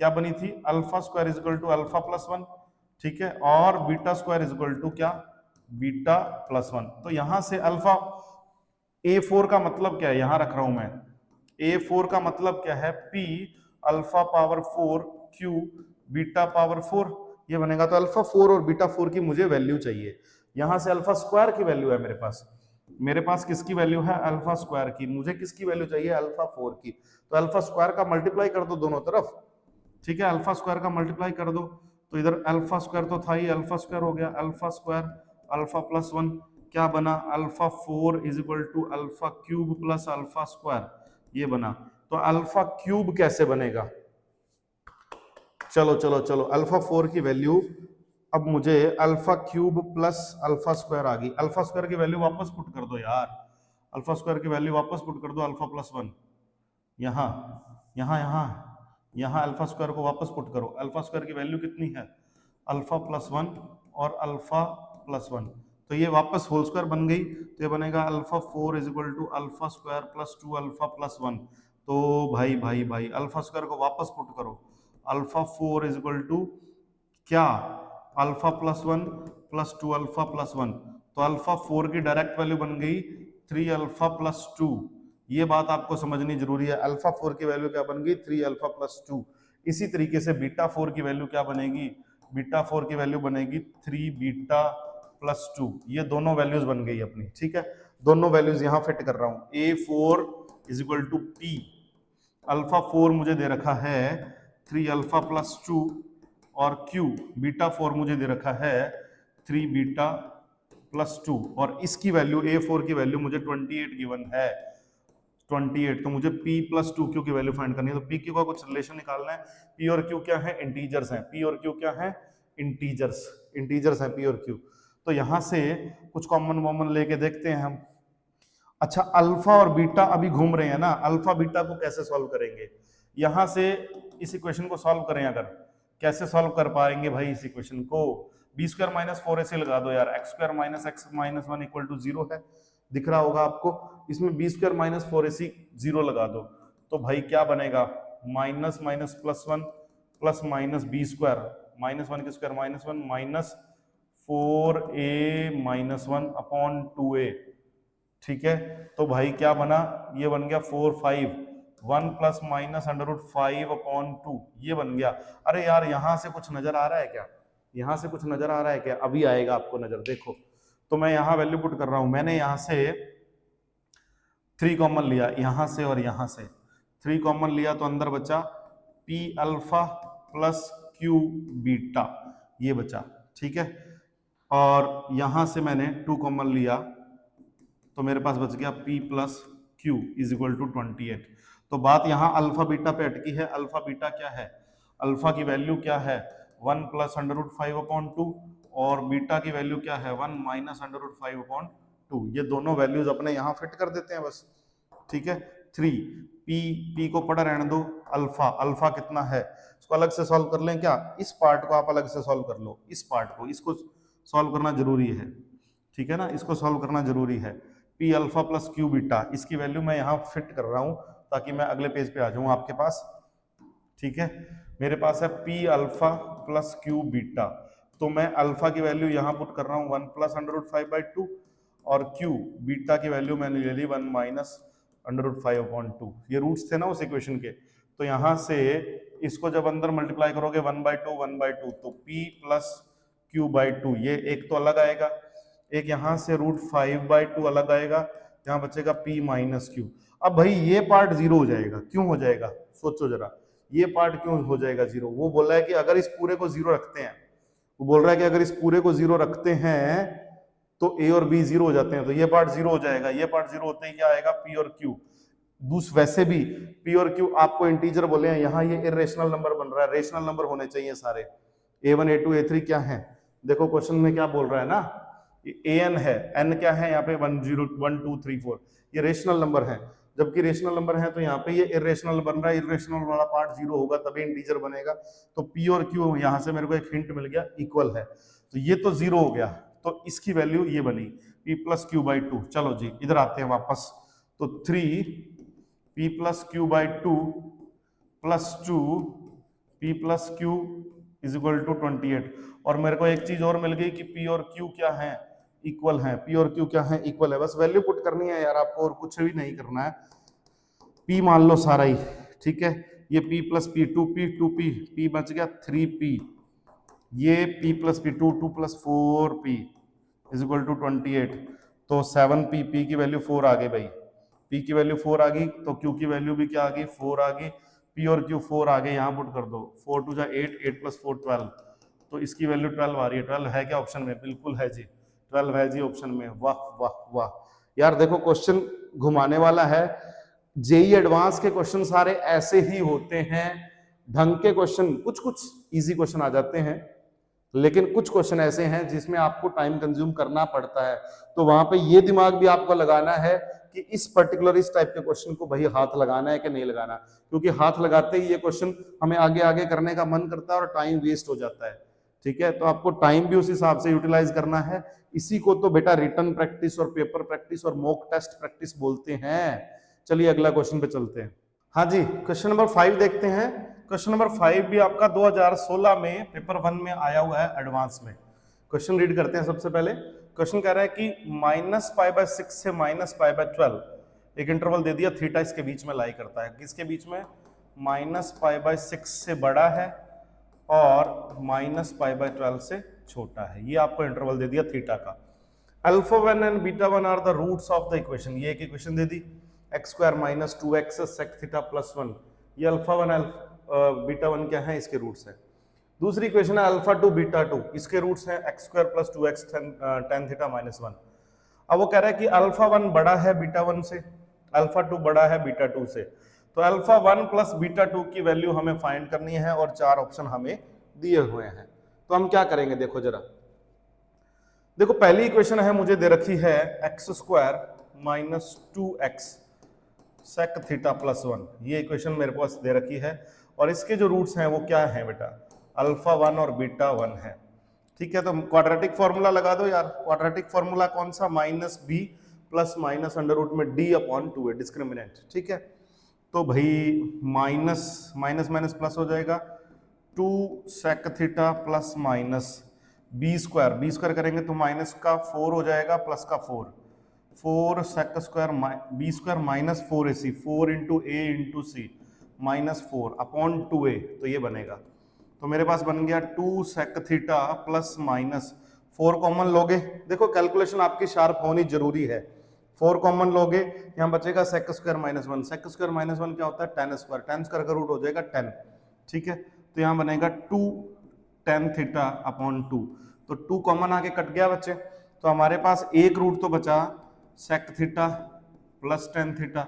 क्या बनी थी, alpha square is equal to alpha plus 1, ठीक है, और beta square is equal to क्या, बीटा प्लस 1। तो यहां से अल्फा, a4 का मतलब क्या है, यहां रख रहा हूं मैं, a4 का मतलब क्या है, p alpha power 4 q beta power 4, ये बनेगा। तो अल्फा 4 और बीटा 4 की मुझे वैल्यू चाहिए। यहां से अल्फा स्क्वायर की वैल्यू है मेरे पास किसकी वैल्यू है, अल्फा स्क्वायर की। मुझे किसकी वैल्यू चाहिए, अल्फा 4 की। तो अल्फा स्क्वायर का मल्टीप्लाई कर दो दोनों तरफ, ठीक है, अल्फा स्क्वायर का मल्टीप्लाई कर दो। तो इधर अल्फा स्क्वायर तो था ही, अल्फा स्क्वायर हो गया, अल्फा स्क्वायर अल्फा प्लस 1 क्या बना, alpha 4 is equal to alpha cube plus alpha square, ये बना। तो अल्फा क्यूब कैसे बनेगा, चलो चलो चलो, अल्फा 4 की वैल्यू, अब मुझे alpha cube plus alpha square आ गई। अल्फा स्क्वायर की वैल्यू वापस पुट कर दो यार, अल्फा स्क्वायर की वैल्यू वापस पुट कर दो, अल्फा प्लस 1 यहाँ यहाँ यहाँ यहाँ अल्फा स्क्वायर को वापस पुट करो। अल्फा स्क्वायर की वैल्यू कितनी है, अल्फा प्लस 1 और अल्फा प्लस 1, तो ये वापस होल स्क्वायर बन गई। तो ये बनेगा alpha 4 is equal to alpha square plus 2 alpha plus 1। तो भाई भाई भाई अल्फा स्क्वायर को वापस पुट करो, अल्फा 4 इज इक्वल टू क्या, alpha plus 1 plus 2 alpha plus 1। तो अल्फा 4 की डायरेक्ट वैल्यू बन गई 3 अल्फा प्लस 2। ये बात आपको समझनी जरूरी है, अल्फा 4 की वैल्यू क्या बन गई, 3 अल्फा प्लस 2। इसी तरीके से बीटा 4 की वैल्यू क्या बनेगी, बीटा 4 की वैल्यू बनेगी 3 बीटा प्लस 2। ये दोनों वैल्यूज बन गई अपनी, ठीक है, दोनों वैल्यूज यहां फिट कर रहा हूं। a4 is equal to p, alpha 4 मुझे दे रखा है 3 अल्फा प्लस 2, और q बीटा 4 मुझे दे रखा है 3 बीटा प्लस 2, और इसकी वैल्यू a4 की वैल्यू मुझे 28 गिवन है, 28। तो मुझे p प्लस 2q की वैल्यू फाइंड करनी है। तो p q का कुछ रिलेशन निकालना है। p और q क्या है, इंटीजर्स हैं, p और q क्या है, इंटीजर्स, इंटीजर्स हैं p और q। तो यहां से कुछ कॉमन वॉमन लेके देखते हैं हम। अच्छा, अल्फा और बीटा अभी घूम रहे हैं ना, अल्फा बीटा को कैसे सॉल्व करेंगे, यहां से इस इक्वेशन को सॉल्व करें, अगर कैसे सॉल्व कर पाएंगे भाई इस इक्वेशन को, बी स्क्वायर माइनस 4ac लगा दो यार, x square minus x minus 1 equal to 0 है, दिख रहा होगा आपको। इसमें बी स्क्वायर माइनस 4ac 0 लगा दो, तो भाई क्या बनेगा, minus minus plus 1 plus minus B square, minus 1 की square minus 1 minus 4a minus 1 upon 2a, ठीक है। तो भाई क्या बना, ये बन गया 4 5 1 plus minus under root 5 upon 2, ये बन गया। अरे यार यहां से कुछ नजर आ रहा है क्या, यहां से कुछ नजर आ रहा है क्या, अभी आएगा आपको नजर, देखो। तो मैं यहां वैल्यू पुट कर रहा हूं, मैंने यहां से 3 कॉमन लिया, यहां से और यहां से 3 कॉमन लिया, तो अंदर बचा p alpha plus q beta, ये बचा, ठीक है। और यहां से मैंने 2 कॉमन लिया, तो मेरे पास बच गया p plus q is equal to 28। तो बात यहाँ अल्फा बीटा पे अटकी है। अल्फा बीटा क्या है, अल्फा की वैल्यू क्या है 1 प्लस अंडर रूट 5 अपॉन 2, और बीटा की वैल्यू क्या है 1 माइनस अंडर रूट 5 अपॉन 2। ये दोनों वैल्यूज अपने यहाँ फिट कर देते हैं बस, ठीक है। 3 p को पड़ा रहने दो, अल्फा, अल्फा कितना है, इसको अलग से सॉल्व कर लें क्या, इस पार्ट को आप अलग से सॉल्व कर लो, इस पार्ट को, इसको सॉल्व करना जरूरी है, ठीक है ना, इसको सॉल्व करना जरूरी है। p alpha plus Q beta, इसकी वैल्यू मैं यहाँ फिट कर रहा हूँ ताकि मैं अगले पेज पे आ जाऊँ आपके पास, ठीक है। मेरे पास है p alpha plus Q beta, तो मैं अल्फा की वैल्यू यहाँ पुट कर रहा हूँ 1 प्लस √5/2 और क्यू बीटा की वैल्यू मैंने ले ली 1 माइनस √5/2। ये रूट्स थे ना उस इक्वेशन के, तो यहाँ से इसको जब अंदर मल्टीप्लाई करोगे 1/2 तो p प्लस q/2 ये एक तो अलग आएगा, एक यहाँ से √5/2 अलग आएगा, यहाँ बचेगा p माइनस क्यू। अब भाई ये पार्ट जीरो हो जाएगा, क्यों हो जाएगा सोचो जरा, ये पार्ट क्यों हो जाएगा जीरो? वो बोल रहा है कि अगर इस पूरे को जीरो रखते हैं, वो बोल रहा है कि अगर इस पूरे को जीरो रखते हैं तो a और b जीरो हो जाते हैं, तो ये पार्ट जीरो हो जाएगा। ये पार्ट जीरो होते ही क्या आएगा, p और q। वैसे भी p और q आपको इंटीजर बोले हैं, यहाँ ये इरेशनल नंबर बन रहा है, रेशनल नंबर होने चाहिए सारे। a1 a2 a3 क्या है, देखो क्वेश्चन में क्या बोल रहा है ना, an है, n क्या है यहाँ पे 1 0 1 2 3 4, ये रेशनल नंबर है। जबकि रेशनल नंबर है तो यहाँ पे ये इरेशनल बन रहा है, इरेशनल वाला पार्ट जीरो होगा तभी इंटीजर बनेगा। तो p और q यहाँ से मेरे को एक हिंट मिल गया, इक्वल है, तो ये तो जीरो हो गया, तो इसकी वैल्यू ये बनी p प्लस q/2। चलो जी इधर आते हैं वापस, तो 3p plus q/2 plus 2 p plus q is equal to 28। और मेरे को एक चीज और मिल गई कि p और q क्या है, इक्वल है। p और q क्या है, इक्वल है। बस वैल्यू पुट करनी है यार आपको, और कुछ भी नहीं करना है। p मान लो सारा ही, ठीक है, ये p plus p 2p p बच गया 3p, ये p plus p 2 plus 4p is equal to 28। तो 7p, p की वैल्यू 4 आ गई भाई, p की वैल्यू 4 आ गई, तो q की वैल्यू भी क्या आ गई, 4 आ गई। p और q 4 आ गए, यहाँ पुट कर दो, 4 2 8, 8 प्लस 4 12, तो इसकी वैल्यू 12 आ रही है। 12 है क्या ऑप्शन में, बिल्कुल है जी, 12 है जी ऑप्शन में। वाह वाह वाह यार, देखो क्वेश्चन घुमाने वाला है। जेई एडवांस के क्वेश्चन सारे ऐसे ही होते हैं, ढंग के क्वेश्चन, कुछ कुछ इजी क्वेश्चन आ जाते हैं, लेकिन कुछ क्वेश्चन ऐसे हैं जिसमें आपको टाइम कंज्यूम करना पड़ता है। तो वहां पे ये दिमाग भी आपको लगाना है कि इस पर्टिकुलर इस टाइप के क्वेश्चन को भाई हाथ लगाना है कि नहीं लगाना, क्योंकि हाथ लगाते ही ये क्वेश्चन हमें आगे आगे करने का मन करता है और टाइम वेस्ट हो जाता है। ठीक है, तो आपको टाइम भी उस हिसाब से यूटिलाइज करना है। इसी को तो बेटा रिटन प्रैक्टिस और पेपर प्रैक्टिस और मॉक टेस्ट प्रैक्टिस बोलते हैं। चलिए अगला क्वेश्चन पे चलते हैं। हाँ जी, क्वेश्चन नंबर 5 देखते हैं। क्वेश्चन नंबर 5 भी आपका 2016 में पेपर 1 में आया हुआ है एडवांस में। क्वेश्चन रीड करते हैं। सबसे पहले क्वेश्चन कह रहा है कि -π/6 से -π/12 एक इंटरवल दे दिया, थीटा इसके बीच में लाई करता है। किसके बीच में, -π/6 से बड़ा है और -π/12 से छोटा है। ये आपको इंटरवल दे दिया थीटा का। α1 and β1 are the roots of the equation. ये एक इक्वेशन दे दी, x² - 2x sec थीटा +1। ये α1 β1 क्या है, इसके रूट्स है। दूसरी इक्वेशन है α2 β2, इसके रूट्स हैं x² + 2x tan थीटा -1। अब वो कह रहा है कि α1 बड़ा है β1 से, α2 बड़ा है β2 से, तो α1 + β2 की वैल्यू हमें फाइंड करनी है और 4 ऑप्शन हमें दिए हुए हैं। तो हम क्या करेंगे, देखो जरा, देखो पहली इक्वेशन है मुझे दे रखी है x² - 2x sec थीटा +1। ये इक्वेशन मेरे पास दे रखी है और इसके जो रूट्स हैं वो क्या है बेटा, α1 और β1 है। ठीक है, तो क्वाड्रेटिक फॉर्मूला लगा दो यार। क्वाड्रेटिक फॉर्मूला कौन सा, -b प्लस -√d/2 है, डिस्क्रिमिनेंट। ठीक है, तो भाई माइनस माइनस प्लस हो जाएगा, 2 sec theta plus minus b² करेंगे तो माइनस का 4 हो जाएगा प्लस का 4 sec² b² minus 4ac, 4 × a × c -4 upon 2a, तो ये बनेगा। तो मेरे पास बन गया 2 sec theta plus minus 4 common लोगे, देखो कैलकुलेशन आपकी शार्प होनी जरूरी है। 4 कॉमन लोगे, यहाँ बचेगा sec² -1। sec² -1 क्या होता है, tan²। tan² का रूट हो जाएगा 10। ठीक है, तो यहाँ बनेगा 2 tan थीटा अपॉन 2। तो 2 कॉमन आके कट गया बच्चे, तो हमारे पास एक रूट तो बचा sec theta plus tan theta,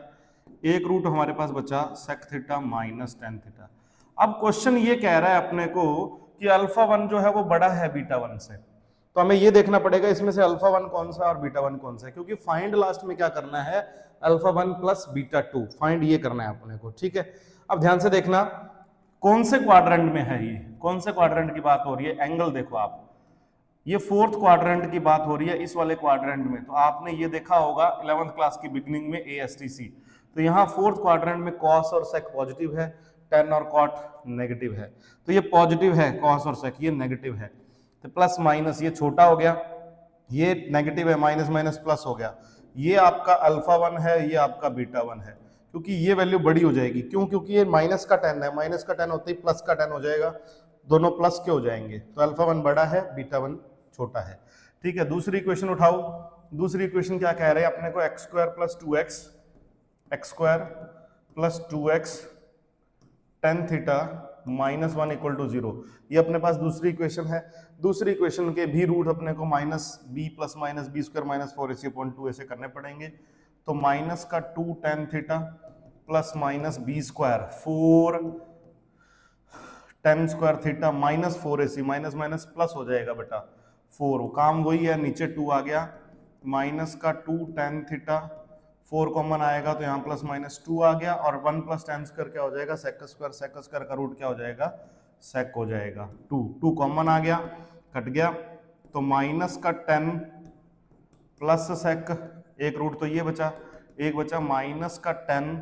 एक रूट हमारे पास बचा sec theta minus tan theta. अब क्वेश्चन ये कह रहा है अपने को कि α1 जो है वो बड़ा है β1 से, तो हमें ये देखना पड़ेगा इसमें से α1 कौन सा और β1 कौन सा है, क्योंकि फाइंड लास्ट में क्या करना है, α1 + β2 फाइंड ये करना है अपने को। ठीक है, अब ध्यान से देखना कौन से क्वाड्रेंट में है, ये कौन से क्वाड्रेंट की बात हो रही है, एंगल देखो आप, ये 4th क्वाड्रेंट की बात हो रही है इस वाले क्वाड्रेंट में। तो आपने ये देखा होगा 11th क्लास की बिगनिंग में ASTC, तो यहाँ 4th क्वाड्रेंट में cos और sec पॉजिटिव है, tan और cot नेगेटिव है। तो ये पॉजिटिव है cos और sec, ये नेगेटिव है। तो प्लस माइनस ये छोटा हो गया, ये नेगेटिव है, माइनस माइनस प्लस हो गया, ये आपका अल्फा 1 है, ये आपका बीटा 1 है, क्योंकि ये वैल्यू बड़ी हो जाएगी। क्यों? क्योंकि ये माइनस का 10 है, माइनस का 10 होते ही प्लस का 10 हो जाएगा, दोनों प्लस के हो जाएंगे, तो अल्फा 1 बड़ा है, बीटा 1 छोटा है। ठीक है, दूसरी इक्वेशन उठाओ। दूसरी इक्वेशन क्या कह रहे हैं अपने को, x square plus 2x, x square plus 2x tan theta minus 1 equal to 0, ये अपने पास दूसरी इक्वेशन है। दूसरी इक्वेशन के भी रूट अपने को minus b plus minus B square minus 4ac/2 ऐसे करने पड़ेंगे। तो माइनस का 2 tan theta plus minus B square 4 tan square theta minus 4ac, minus minus plus हो जाएगा बेटा 4, काम वही है, नीचे 2 आ गया, माइनस का 2 टेन थीटा 4 कॉमन आएगा तो यहाँ प्लस माइनस 2 आ गया, और 1 प्लस टेन स्क्वायर क्या हो जाएगा, सेक स्क्वायर का रूट क्या हो जाएगा, सेक हो जाएगा। 2 कॉमन आ गया, कट गया, तो माइनस का 10 प्लस सेक, एक रूट तो ये बचा, एक बचा माइनस का 10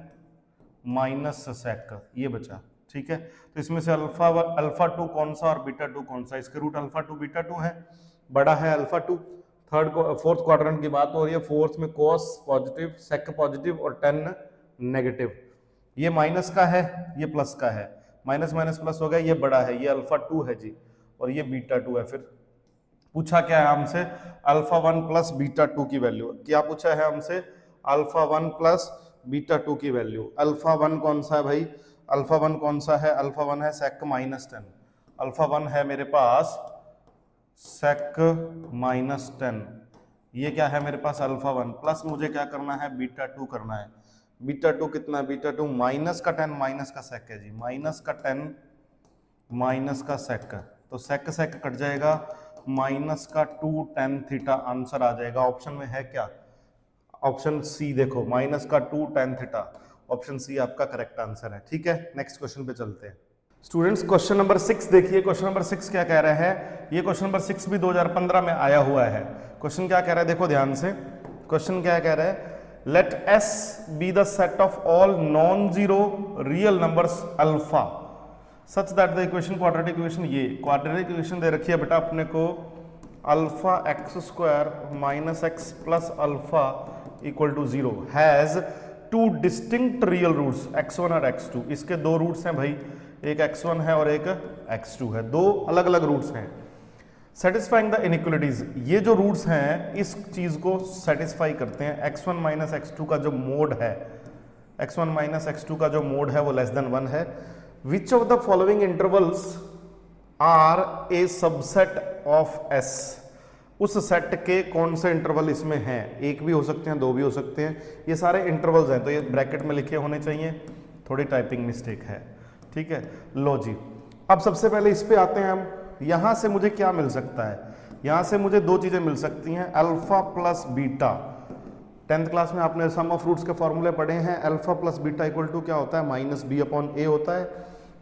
माइनस सेक, ये बचा। ठीक है, तो इसमें से अल्फा 2 कौन सा और बीटा 2 कौन सा, इसके रूट अल्फा 2 बीटा 2 है, बड़ा है अल्फा 2। फोर्थ क्वाड्रेंट की बात हो रही है, फोर्थ में कोस पॉजिटिव, सेक पॉजिटिव और 10 नेगेटिव, ये माइनस का है, ये प्लस का है, माइनस माइनस प्लस हो गया, ये बड़ा है, ये अल्फा 2 है जी, और ये बीटा 2 है। फिर पूछा क्या है हमसे, अल्फा 1 प्लस बीटा 2 की वैल्यू, क्या पूछा है हमसे, अल्फा 1 प्लस बीटा 2 की वैल्यू। अल्फा 1 कौन सा है भाई, अल्फा 1 कौन सा है, अल्फा 1 है सेक माइनस 10, अल्फा 1 है मेरे पास सेक माइनस 10, ये क्या है मेरे पास अल्फा 1, प्लस मुझे क्या करना है, बीटा 2 करना है। बीटा 2 कितना है, बीटा 2 माइनस का 10 माइनस का सेक है जी, माइनस का 10 माइनस का सेक, तो सेक सेक कट जाएगा, माइनस का 2 टेन थीटा आंसर आ जाएगा। ऑप्शन में है क्या, ऑप्शन सी देखो, माइनस का 2 टेन थीटा, ऑप्शन सी आपका करेक्ट आंसर है। ठीक है, नेक्स्ट क्वेश्चन पे चलते हैं स्टूडेंट्स। क्वेश्चन नंबर 6 देखिए, क्वेश्चन नंबर 6 क्या कह रहे हैं, ये क्वेश्चन नंबर 6 भी 2015 में आया हुआ है। क्वेश्चन क्या कह रहा है, देखो ध्यान से, क्वेश्चन क्या कह रहा है, let S be the set of all non zero real numbers alpha such that the equation quadratic equation, ये क्वाड्रेटिक इक्वेशन दे रखी है बेटा अपने को, alpha x square minus x plus alpha equal to 0 has 2 distinct real roots x1 और x2, इसके 2 roots हैं भाई, एक x1 है और एक x2 है, 2 अलग अलग रूट्स हैं। सेटिस्फाइंग द इनइक्वलिटीज, ये जो रूट्स हैं इस चीज को सेटिस्फाई करते हैं, x1 माइनस x2 का जो मोड है, x1 माइनस x2 का जो मोड है वो लेस देन 1 है। Which of the following intervals are a subset of S, उस सेट के कौन से इंटरवल इसमें हैं, एक भी हो सकते हैं, 2 भी हो सकते हैं, ये सारे इंटरवल्स हैं, तो ये ब्रैकेट में लिखे होने चाहिए, थोड़ी टाइपिंग मिस्टेक है। ठीक है, लो जी, अब सबसे पहले इस पे आते हैं हम, यहां से मुझे क्या मिल सकता है, यहां से मुझे 2 चीजें मिल सकती हैं, alpha plus beta, 10th class में आपने सम ऑफ रूट्स के फॉर्मूले पढ़े हैं, alpha plus beta equal to क्या होता है, माइनस बी अपॉन ए होता है,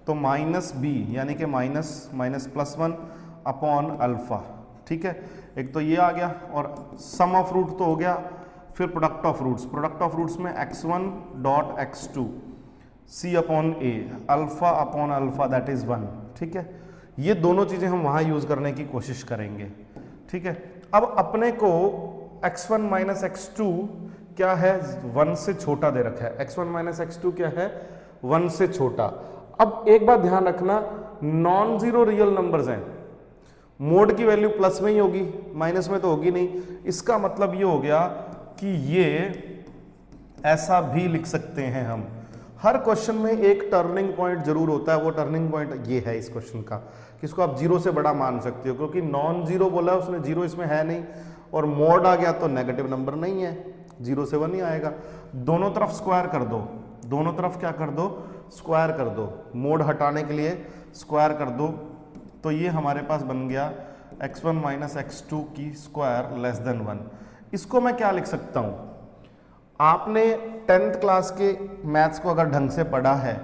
तो माइनस बी यानी कि minus minus plus 1 upon alpha. ठीक है, एक तो ये आ गया, और सम ऑफ रूट तो हो गया, फिर product of roots, product of roots में x1 dot x2 c upon a, alpha upon alpha that is 1। ठीक है, ये दोनों चीजें हम वहां यूज करने की कोशिश करेंगे। ठीक है, अब अपने को x1 माइनस x2 क्या है, 1 से छोटा दे रखा है, x1 माइनस x2 क्या है, 1 से छोटा। अब एक बात ध्यान रखना, नॉन जीरो रियल नंबर्स हैं, मोड की वैल्यू प्लस में ही होगी, माइनस में तो होगी नहीं, इसका मतलब ये हो गया कि ये ऐसा भी लिख सकते हैं हम। हर क्वेश्चन में एक टर्निंग पॉइंट जरूर होता है, वो टर्निंग पॉइंट ये है इस क्वेश्चन का, किसको आप 0 से बड़ा मान सकते हो, क्योंकि नॉन जीरो बोला उसने, 0 इसमें है नहीं, और मोड आ गया तो नेगेटिव नंबर नहीं है, 0 से 1 ही आएगा। दोनों तरफ स्क्वायर कर दो, दोनों तरफ क्या कर दो, स्क्वायर कर दो, मोड हटाने के लिए स्क्वायर कर दो, तो ये हमारे पास बन गया x1 माइनस x2 की स्क्वायर लेस देन 1। इसको मैं क्या लिख सकता हूं, आपने 10th क्लास के मैथ्स को अगर ढंग से पढ़ा है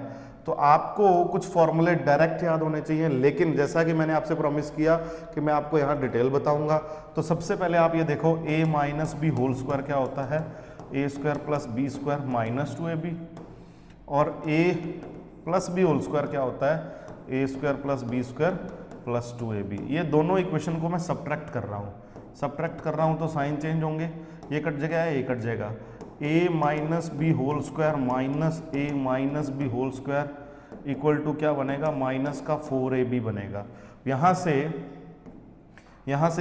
तो आपको कुछ फॉर्मूले डायरेक्ट याद होने चाहिए, लेकिन जैसा कि मैंने आपसे प्रॉमिस किया कि मैं आपको यहाँ डिटेल बताऊंगा, तो सबसे पहले आप ये देखो, a minus B whole square क्या होता है, a square plus B square minus 2ab, और a plus B whole square क्या होता है, a square plus B square plus 2ab। ये दोनों इक्वेशन को मैं सब्ट्रैक्ट कर रहा हूँ, तो साइन चेंज होंगे, ये कट जाएगा, ये कट जाएगा, a minus B whole square minus a minus B whole square equal to क्या बनेगा, माइनस का 4ab बनेगा। यहाँ से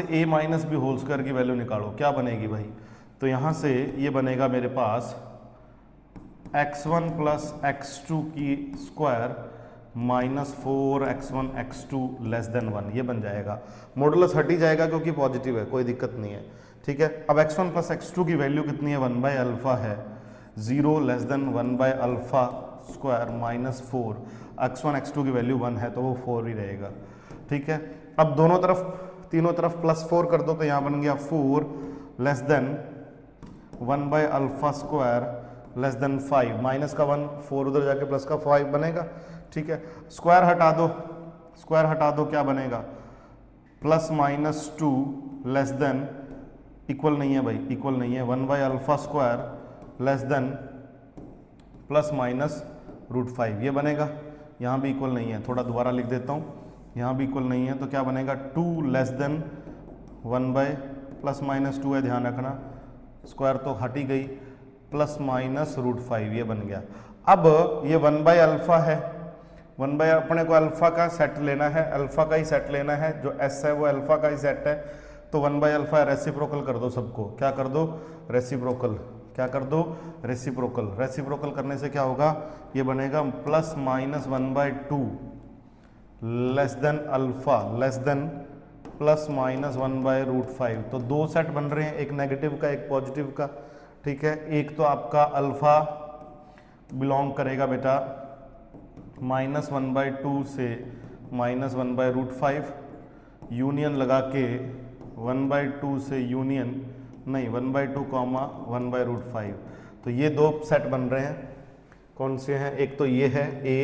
a minus B whole square की वैल्यू निकालो, क्या बनेगी भाई, तो यहाँ से ये बनेगा मेरे पास x1 प्लस x2 की square minus 4x1 x2 less than 1, ये बन जाएगा। मॉडुलस हट ही जाएगा क्योंकि पॉजिटिव है, कोई दिक्कत नहीं है, ठीक है। अब x1 प्लस x2 की वैल्यू कितनी है, 1 बाय अल्फा है, 0 less than 1 by alpha square minus 4, x1 x2 की वैल्यू 1 है तो वो 4 ही रहेगा, ठीक है। अब तीनों तरफ प्लस 4 कर दो तो यहाँ बन गया 4 less than 1 by alpha square less then 5, minus का 1, 4 उधर जाके प्लस का 5 बनेगा, ठीक है। स्क्वायर हटा दो क्या बनेगा, plus minus 2 less than, equal नहीं है भाई, इक्वल नहीं है, 1 by alpha square less than plus minus root 5, ये बनेगा। यहाँ भी इक्वल नहीं है, थोड़ा दोबारा लिख देता हूँ, यहाँ भी इक्वल नहीं है तो क्या बनेगा, 2 less than 1 by plus minus 2 है, ध्यान रखना, स्क्वायर तो हट ही गई, प्लस माइनस रूट 5, ये बन गया। अब ये 1 बाय अल्फा है, 1 बाय, अपने को अल्फा का सेट लेना है, अल्फा का ही सेट लेना है, जो एस है वो अल्फा का ही सेट है, तो 1 बाय अल्फा रेसिप्रोकल कर दो सबको, क्या कर दो, रेसिप्रोकल, क्या कर दो, रेसिप्रोकल करने से क्या होगा, ये बनेगा plus minus 1 by 2 less than alpha less than plus minus 1 by root 5, तो दो सेट बन रहे हैं, एक नेगेटिव का एक पॉजिटिव का, ठीक है। एक तो आपका अल्फा बिलोंग करेगा बेटा माइनस 1 बाय 2 से माइनस 1 बाय रूट 5, यूनियन लगा के 1 बाय 2 से यूनियन नहीं 1 बाय 2 कॉमा 1 बाय रूट 5, तो ये दो सेट बन रहे हैं, कौन से हैं, एक तो ये है a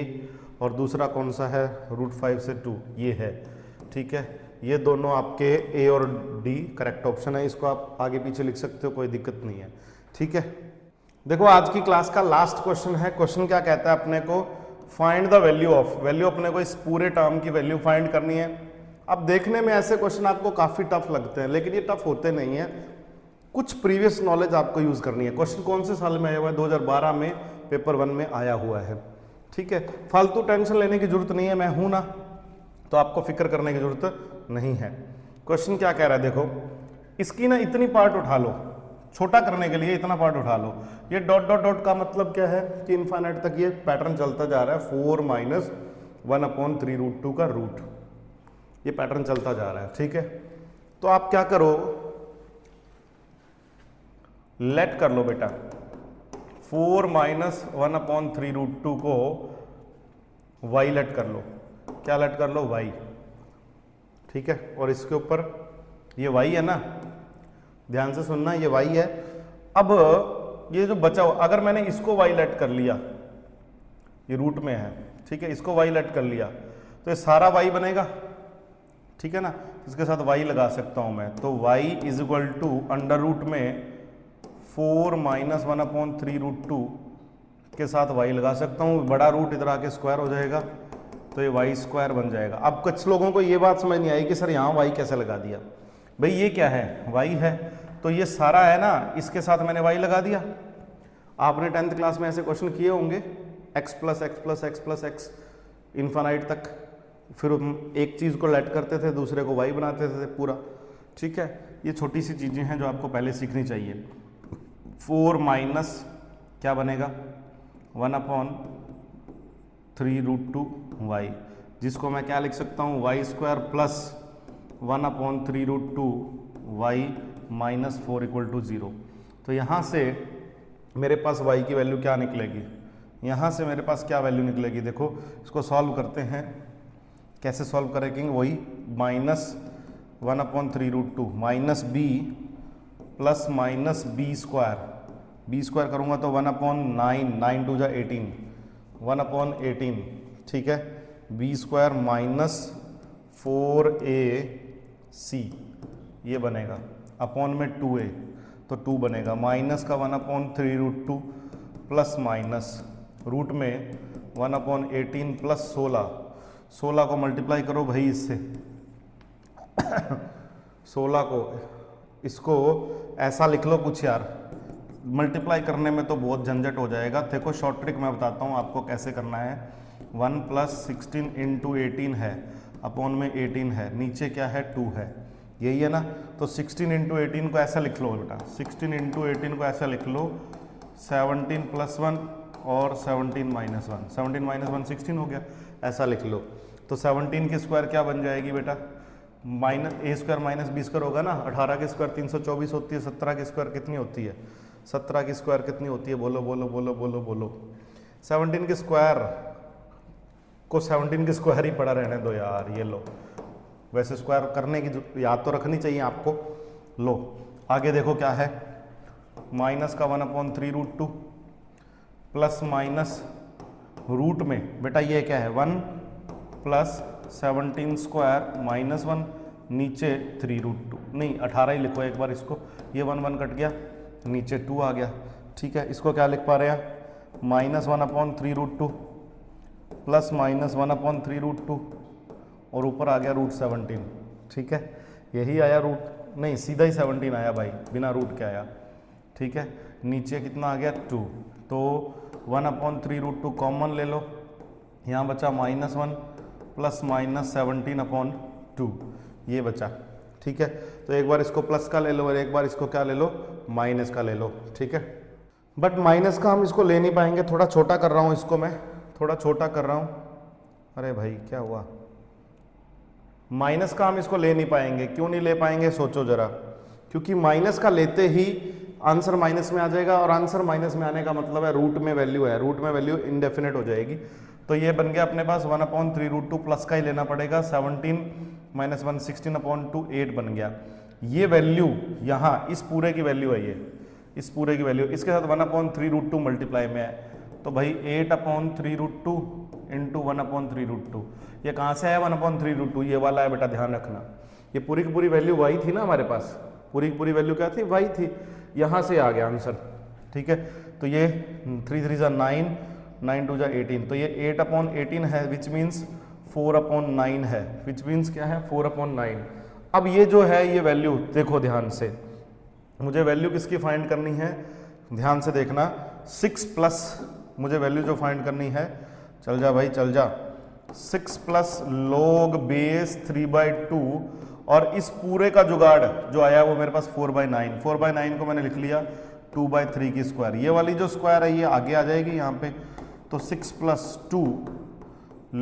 और दूसरा कौन सा है, रूट 5 से 2, ये है, ठीक है। ये दोनों आपके a और d करेक्ट ऑप्शन है, इसको आप आगे पीछे लिख सकते हो, कोई दिक्कत नहीं है, ठीक है। देखो आज की क्लास का लास्ट क्वेश्चन है, क्वेश्चन क्या कहता है अपने को, find the value of, value अपने को इस पूरे टर्म की वैल्यू फाइंड करनी है। अब देखने में ऐसे क्वेश्चन आपको काफी टफ लगते हैं, लेकिन ये टफ होते नहीं है, कुछ प्रीवियस नॉलेज आपको यूज करनी है। क्वेश्चन कौन से साल में आया हुआ है, 2012 में पेपर 1 में आया हुआ है, ठीक है। फालतू टेंशन लेने की जरूरत नहीं है, मैं हूं ना, तो आपको फिक्र करने की जरूरत नहीं है। क्वेश्चन क्या कह रहा है, देखो इसकी ना इतनी पार्ट उठा लो, छोटा करने के लिए इतना पार्ट उठा लो, ये डॉट डॉट डॉट का मतलब क्या है कि इनफाइनाइट तक ये पैटर्न चलता जा रहा है, 4 माइनस 1/3 रूट 2 का रूट, ये पैटर्न चलता जा रहा है, ठीक है। तो आप क्या करो, लेट कर लो बेटा, 4 माइनस 1/3 रूट 2 को y लेट कर लो, क्या लेट कर लो, y, ठीक है। और इसके ऊपर ये y है ना, ध्यान से सुनना, ये y है। अब ये जो बचा हुआ, अगर मैंने इसको y लेट कर लिया, ये रूट में है, ठीक है, इसको y लेट कर लिया तो ये सारा y बनेगा, ठीक है ना, इसके साथ y लगा सकता हूं मैं, तो y is equal to under root में 4 माइनस 1/3 रूट 2 के साथ y लगा सकता हूँ, बड़ा रूट इधर आके स्क्वायर हो जाएगा, तो ये y स्क्वायर बन जाएगा। अब कुछ लोगों को ये बात समझ नहीं आई कि सर यहाँ y कैसे लगा दिया, भाई ये क्या है, y है, तो ये सारा है ना, इसके साथ मैंने y लगा दिया। आपने 10th क्लास में ऐसे क्वेश्चन किए होंगे, x plus x plus x plus x infinite तक, फिर हम एक चीज़ को लेट करते थे, दूसरे को y बनाते थे पूरा, ठीक है। ये छोटी सी चीज़ें हैं जो आपको पहले सीखनी चाहिए। 4 माइनस क्या बनेगा, 1/3 रूट 2 y, जिसको मैं क्या लिख सकता हूँ, y square plus 1/3 root 2 y minus 4 equal to 0। तो यहाँ से मेरे पास y की वैल्यू क्या निकलेगी, यहाँ से मेरे पास क्या वैल्यू निकलेगी, देखो इसको सॉल्व करते हैं, कैसे सॉल्व करेंगे, वही minus 1/3 root 2 minus b plus minus B square करूँगा तो 1/9, 9 2 जा 18, 1/18, ठीक है, बी स्क्वायर माइनस 4ac ये बनेगा, अपॉन में 2a, तो 2 बनेगा, माइनस का 1/3 रूट 2 प्लस माइनस रूट में 1/18 प्लस 16, 16 को मल्टीप्लाई करो भाई इससे 16 को, इसको ऐसा लिख लो कुछ यार, मल्टीप्लाई करने में तो बहुत झंझट हो जाएगा। देखो शॉर्ट ट्रिक मैं बताता हूँ आपको कैसे करना है। 1 + 16 × 18 है, अपॉन में 18 है, नीचे क्या है 2 है, यही है ना। तो 16 × 18 को ऐसा लिख लो बेटा, 16 × 18 को ऐसा लिख लो 17 + 1 और 17 - 1, 17 - 1 16 हो गया, ऐसा लिख लो। तो 17 की स्क्वायर क्या बन जाएगी बेटा, -a² - b² होगा ना। 18 की स्क्वायर 324 होती है, 17 की स्क्वायर कितनी होती है, 17 की स्क्वायर कितनी होती है, बोलो बोलो बोलो बोलो बोलो। 17 की स्क्वायर को 17 की स्क्वायर ही पड़ा रहने दो यार, ये लो, वैसे स्क्वायर करने की याद तो रखनी चाहिए आपको। लो आगे देखो क्या है, माइनस का 1/3√2 प्लस माइनस रूट में बेटा ये क्या है 1 + 17² - 1, नीचे 3√2, नहीं 18 ही लिखो एक बार इसको, ये 1 1 कट गया, नीचे 2 आ गया। ठीक है, इसको क्या लिख पा रहे हैं, -1/3√2 प्लस -1/3√2 और ऊपर आ गया √17। ठीक है, यही आया रूट, नहीं सीधा ही 17 आया भाई, बिना रूट के आया। ठीक है, नीचे कितना आ गया 2, तो 1/3√2 कॉमन ले लो, यहाँ बचा -1 प्लस -17/2, ये बचा। ठीक है, तो एक बार इसको प्लस का ले लो और एक बार इसको क्या ले लो, माइनस का ले लो। ठीक है, बट माइनस का हम इसको ले नहीं पाएंगे, थोड़ा छोटा कर रहा हूँ इसको मैं, थोड़ा छोटा कर रहा हूँ। अरे भाई क्या हुआ, माइनस का हम इसको ले नहीं पाएंगे, क्यों नहीं ले पाएंगे सोचो जरा, क्योंकि माइनस का लेते ही आंसर माइनस में आ जाएगा, और आंसर माइनस में आने का मतलब है रूट में वैल्यू है, रूट में वैल्यू इनडेफिनेट हो जाएगी। तो ये बन गया अपने पास 1/3√2 प्लस का ही लेना पड़ेगा, 17 - 1 16/2 8 बन गया। ये वैल्यू यहाँ इस पूरे की वैल्यू है, ये इस पूरे की वैल्यू, इसके साथ 1/3√2 मल्टीप्लाई में है, तो भाई 8/3√2 × 1/3√2, ये कहाँ से आया 1/3√2, ये वाला है बेटा, ध्यान रखना। ये पूरी की पूरी वैल्यू वाई थी ना हमारे पास, पूरी की पूरी वैल्यू क्या थी, वाई थी, यहाँ से आ गया आंसर। ठीक है, तो ये 3 3 = 9, 9 2 = 18, तो ये 8/18 है, विच मीन्स 4/9 है, विच मीन्स क्या है 4/9। अब ये जो है ये वैल्यू देखो ध्यान से, मुझे वैल्यू किसकी फाइंड करनी है, ध्यान से देखना, 6 प्लस मुझे वैल्यू जो फाइंड करनी है, चल जा भाई चल जा, 6 प्लस log बेस 3/2, और इस पूरे का जुगाड़ जो आया वो मेरे पास 4/9, 4/9 को मैंने लिख लिया 2/3 की स्क्वायर, ये वाली जो स्क्वायर है ये आगे आ जाएगी यहाँ पे, तो 6 + 2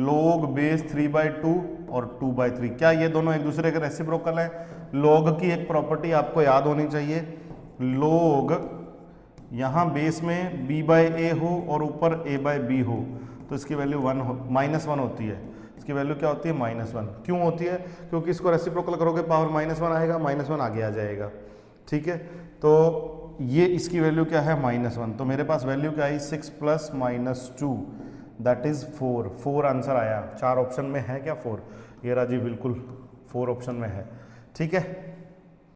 log बेस 3/2 और 2/3, क्या ये दोनों एक दूसरे के रेसिप्रोकल हैं। log की एक प्रॉपर्टी आपको याद होनी चाहिए, log यहाँ बेस में b/a हो और ऊपर a/b हो, तो इसकी वैल्यू -1 होती है, इसकी वैल्यू क्या होती है -1, क्यों होती है, क्योंकि इसको रेसिप्रोकल करोगे पावर -1 आएगा, -1 आगे आ जाएगा। ठीक है, तो ये इसकी वैल्यू क्या है -1, तो मेरे पास वैल्यू क्या आई 6 + -2 दैट इज 4, 4 आंसर आया। 4 ऑप्शन में है क्या 4, ये राजी बिल्कुल 4 ऑप्शन में है। ठीक है,